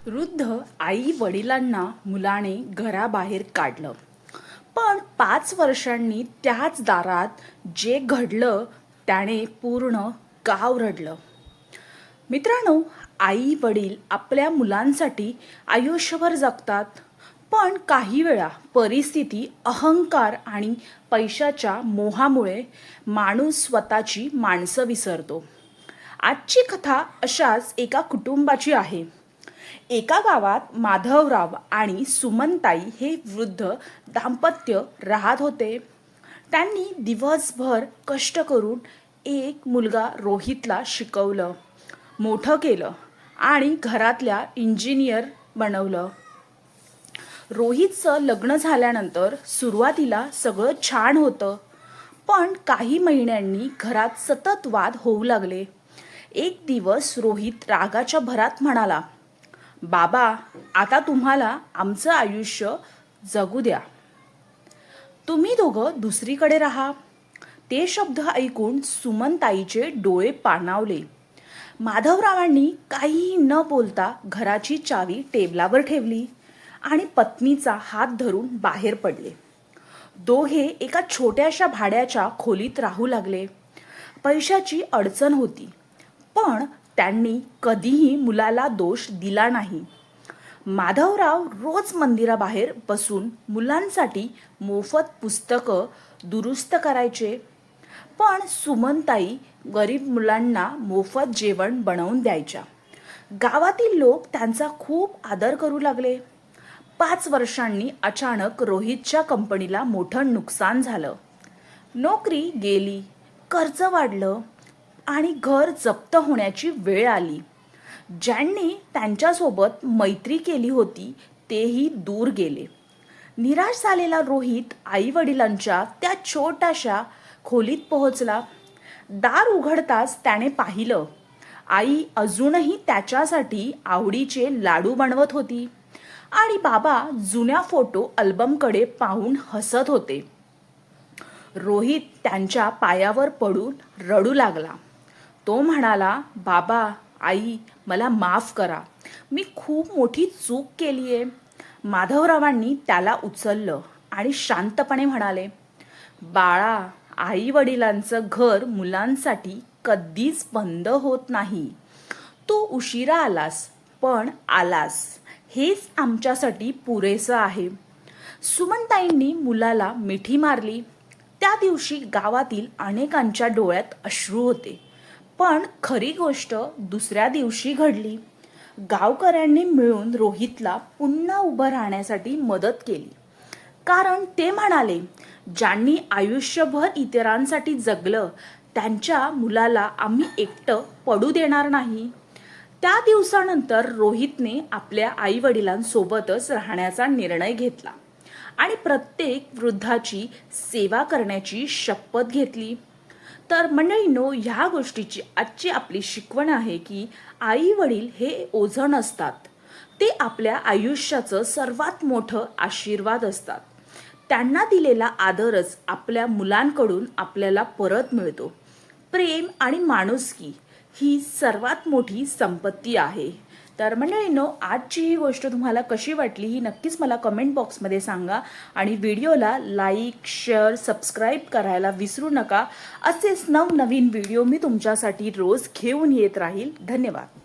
वृद्ध आई वडिलांना मुलाने घराबाहेर काढलं. पण 5 वर्षांनी त्याच दारात जे घडलं त्याने पूर्ण गाव रडलं. मित्रांनो, आई वडील आपल्या मुलांसाठी आयुष्यभर जगतात. पण काही वेळा परिस्थिती, अहंकार आणि पैशाच्या मोहामुळे माणूस स्वतःची माणसं विसरतो. आजची कथा अशाच एका कुटुंबाची आहे. एका गावात माधवराव आणि सुमनताई हे वृद्ध दाम्पत्य राहत होते. त्यांनी दिवसभर कष्ट करून एक मुलगा रोहितला शिकवलं, मोठं केलं आणि घरातल्या इंजिनियर बनवलं. रोहितचं लग्न झाल्यानंतर सुरुवातीला सगळं छान होतं. पण काही महिन्यांनी घरात सतत वाद होऊ लागले. एक दिवस रोहित रागाच्या भरात म्हणाला, "बाबा, आता तुम्हाला आमचं आयुष्य जगू द्या. तुम्ही दोघं दुसरीकडे राहा." ते शब्द ऐकून सुमनताईचे डोळे पाणावले. माधवरावांनी काहीही न बोलता घराची चावी टेबलावर ठेवली आणि पत्नीचा हात धरून बाहेर पडले. दोघे एका छोट्याशा भाड्याच्या खोलीत राहू लागले. पैशाची अडचण होती, पण त्यांनी कधीही मुलाला दोष दिला नाही. माधवराव रोज मंदिराबाहेर बसून मुलांसाठी मोफत पुस्तकं दुरुस्त करायचे. पण सुमनताई गरीब मुलांना मोफत जेवण बनवून द्यायच्या. गावातील लोक त्यांचा खूप आदर करू लागले. 5 वर्षांनी अचानक रोहितच्या कंपनीला मोठं नुकसान झालं. नोकरी गेली, कर्ज वाढलं आणि घर जप्त होण्याची वेळ आली. ज्यांनी त्यांच्यासोबत मैत्री केली होती तेही दूर गेले. निराश झालेला रोहित आई वडिलांच्या त्या छोट्याशा खोलीत पोहोचला. दार उघडताच त्याने पाहिलं, आई अजूनही त्याच्यासाठी आवडीचे लाडू बनवत होती आणि बाबा जुन्या फोटो अल्बमकडे पाहून हसत होते. रोहित त्यांच्या पायावर पडून रडू लागला. तो म्हणाला, "बाबा, आई, मला माफ करा. मी खूप मोठी चूक केली आहे." माधवरावांनी त्याला उचललं आणि शांतपणे म्हणाले, "बाळा, आई वडिलांचं घर मुलांसाठी कधीच बंद होत नाही. तू उशिरा आलास, पण आलास, हेच आमच्यासाठी पुरेसं आहे." सुमनताईंनी मुलाला मिठी मारली. त्या दिवशी गावातील अनेकांच्या डोळ्यात अश्रू होते. पण खरी गोष्ट दुसऱ्या दिवशी घडली. गावकऱ्यांनी मिळून रोहितला पुन्हा उभं राहण्यासाठी मदत केली. कारण ते म्हणाले, ज्यांनी आयुष्यभर इतरांसाठी जगलं त्यांच्या मुलाला आम्ही एकटं पडू देणार नाही. त्या दिवसानंतर रोहितने आपल्या आई वडिलांसोबतच राहण्याचा निर्णय घेतला आणि प्रत्येक वृद्धाची सेवा करण्याची शपथ घेतली. तर मंडळींनो, ह्या गोष्टीची आजची आपली शिकवण आहे की आई वडील हे ओझं नसतात. ते आपल्या आयुष्याचं सर्वात मोठं आशीर्वाद असतात. त्यांना दिलेला आदरच आपल्या मुलांकडून आपल्याला परत मिळतो. प्रेम आणि माणुसकी ही सर्वात मोठी संपत्ती आहे. तर मंडळींनो, आजची ही गोष्ट तुम्हाला कशी वाटली ही नक्कीच मला कमेंट बॉक्समध्ये सांगा आणि व्हिडिओला लाईक, शेअर, सबस्क्राईब करायला विसरू नका. असेच नवनवीन व्हिडिओ मी तुमच्यासाठी रोज घेऊन येत राहील. धन्यवाद.